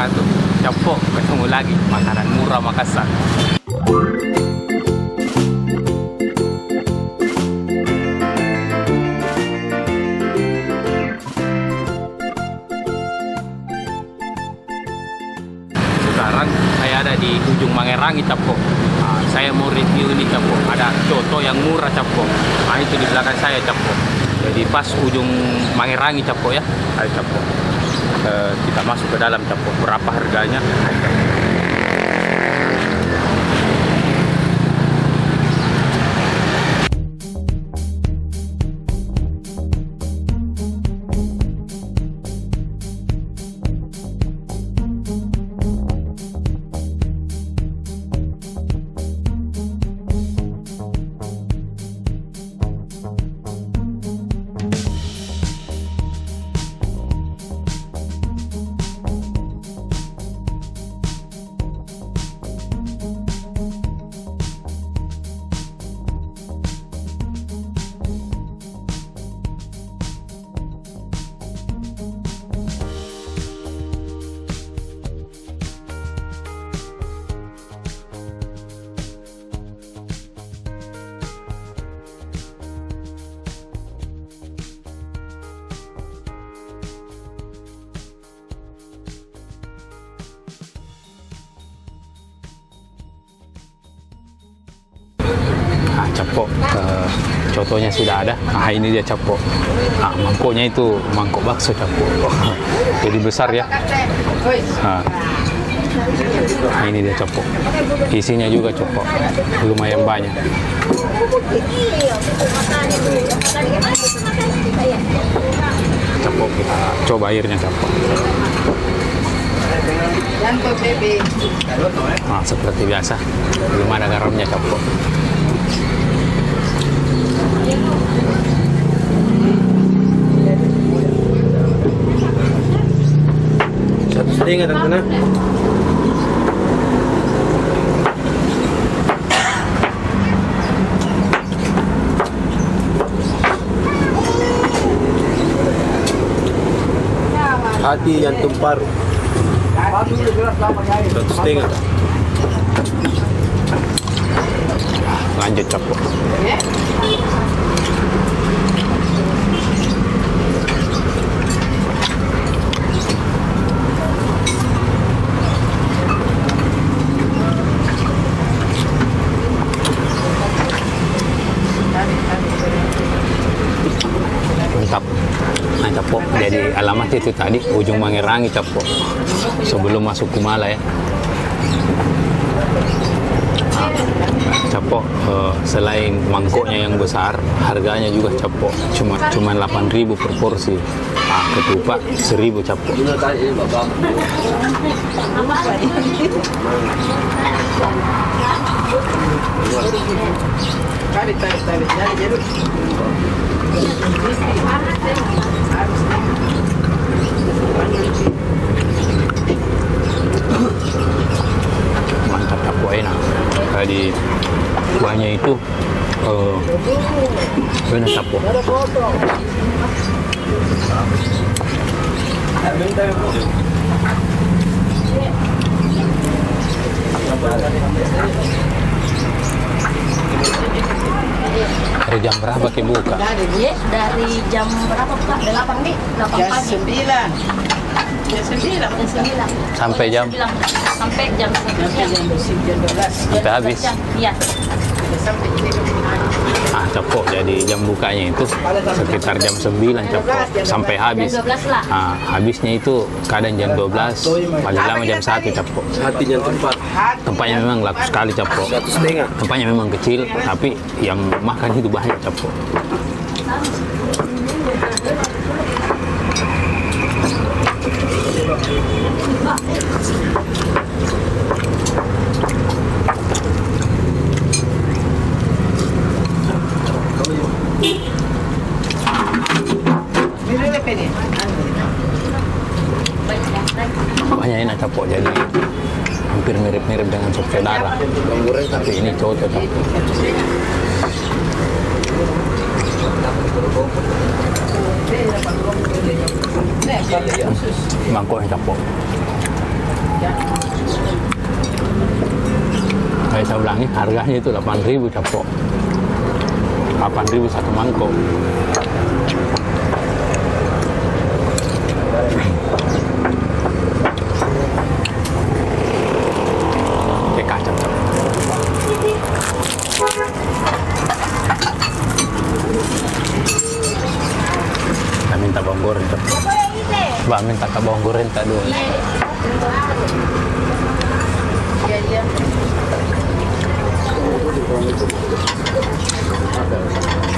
wabarakatuh. Capok, ketemu lagi makanan murah Makassar. Sekarang saya ada di ujung Mangerangi Capok. Saya mau review ini Capok. Ada coto yang murah Capok. Itu di belakang saya Capok. Jadi pas ujung Mangerangi Capok ya. Ayo Capok. Kita masuk ke dalam Capok. Berapa harganya? Ayo, Capok. Capok, contohnya sudah ada. Ini dia Capok. Mangkoknya itu mangkok bakso Capok. Jadi besar ya. Ini dia Capok. Isinya juga Capok. Lumayan banyak. Capok, kita coba airnya Capok. Seperti biasa, belum ada garamnya Capok. Setengah dan kena. Hati jantung paru. 1,5. Lanjut Capok. Mantap. Capok. Jadi alamat itu tadi ujung Mangerangi Capok. Sebelum masuk Kumala ya. Capok selain mangkoknya yang besar, harganya juga Capok cuma 8.000 per porsi. Ketupat 1.000 Capok. Mantap Capok, enak. Tadi kuahnya itu enak Capok. Dari jam berapa Ki buka? Dari jam berapa Pak? 8 nih, 8 pagi. 9. Jam 9. Sampai jam? Sampai jam 12. Sampai habis? Iya. Capok. Jadi jam bukanya itu sekitar jam 9 Capok. Sampai habis. Jam 12 lah. Habisnya itu kadang jam 12, paling lama jam 1 Capok. Hati jantung paru. Tempatnya memang laku sekali Capok. 1,5. Tempatnya memang kecil, tapi yang makan itu banyak Capok. Banyak enak Capok, jadi hampir mirip-mirip dengan sop saudara. Tapi ini coto Capok. Mangkoknya Capok. Kayak saya bilangin harganya itu 8.000 capok. 8.000 satu mangkok. Kayak kacang capok. Saya minta bawang goreng capok. Mbak minta ke bawang goreng tak dulu.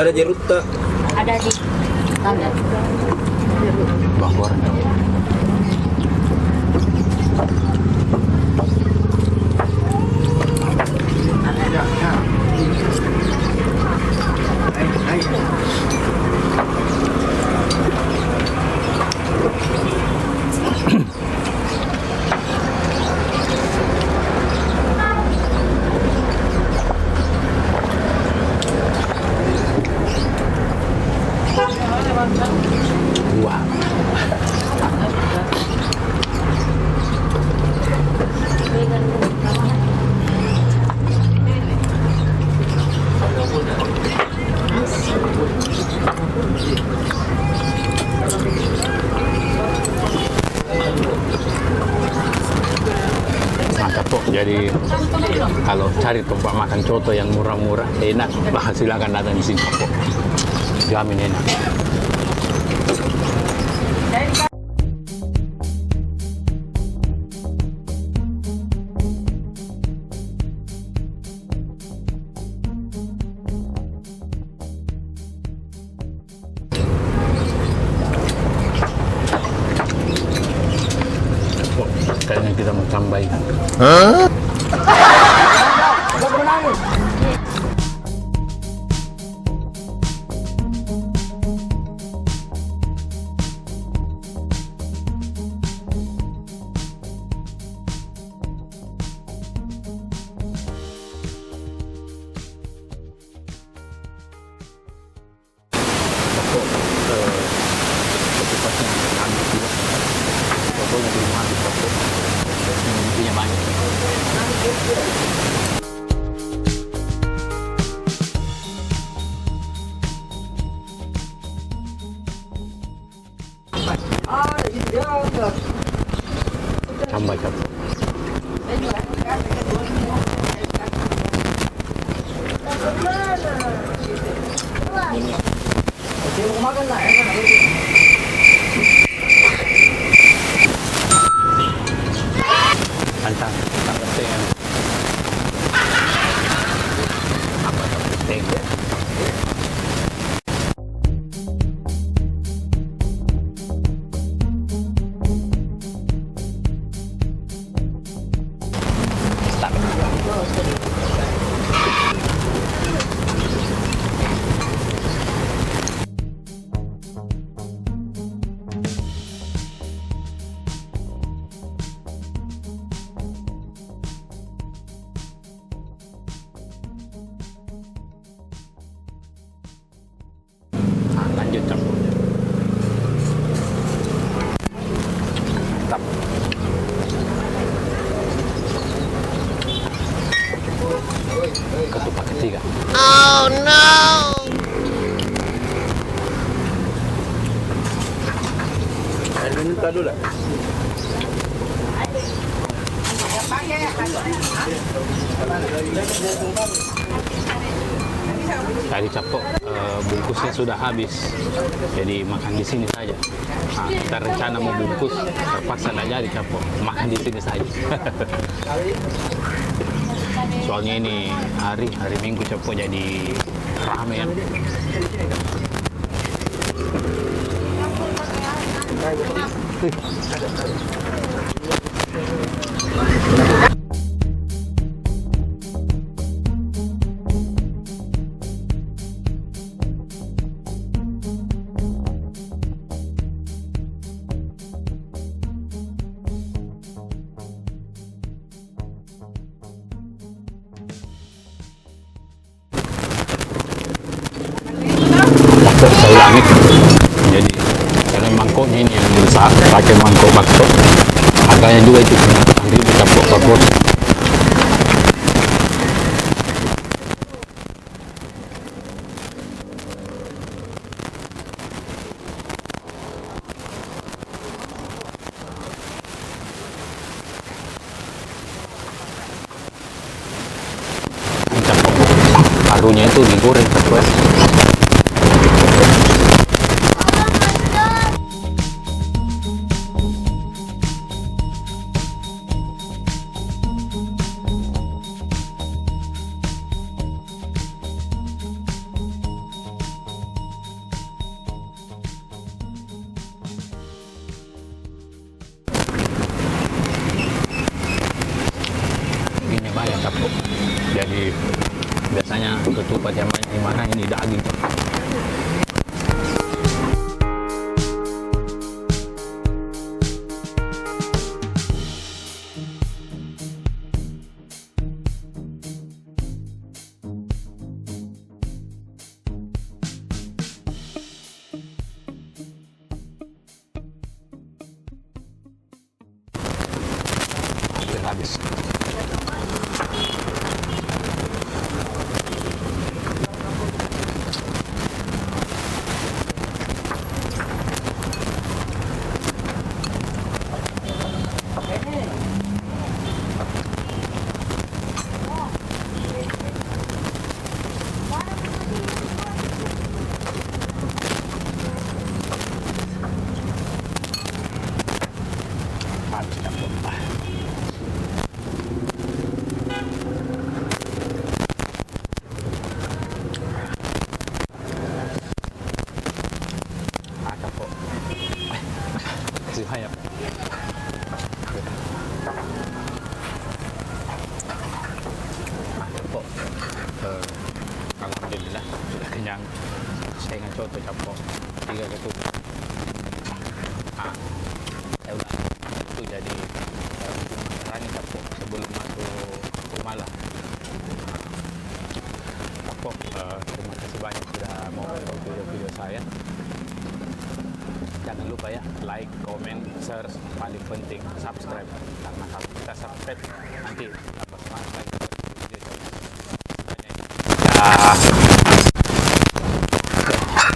Ada jeruk tak? Ada di tangan. Bawang goreng. Wah. Mantap kok. Jadi kalau cari tempat makan coto yang murah-murah, enak, silakan datang di sini kok. Jamin enak. Kayaknya kita mau tambahin. Tambah capok. Mantap, tak penting. Apa tak penting? Lanjut campur. Mantap. Ketupat ketiga. Oh no! Ada minta dulu lah. Tadi capok bungkusnya sudah habis, jadi makan di sini saja. Nah, kita rencana mau bungkus, terpaksa tidak jadi capok, makan di sini saja. Soalnya ini hari Minggu capok jadi rame ya. Saya ulangi, jadi karena mangkoknya ini yang besar, pakai mangkok bakso, harganya juga itu 8.000 capok per porsi. Capok parunya itu digoreng terus. Ini banyak capok. Jadi biasanya ketupat yang mana ini daging. Hampir habis. Habis capok. Capok. Kasih banyak. Capok. Alhamdulillah sudah kenyang. Saya dengan coto capok 3 ketupat. Saya udah itu jadi rani capok sebelum masuk rumah lah. Capok, terima kasih banyak sudah mau nonton video-video saya. Jangan lupa ya, like, comment, share, paling penting subscribe, karena kalau kita subscribe nanti dapat semangat lagi video selanjutnya.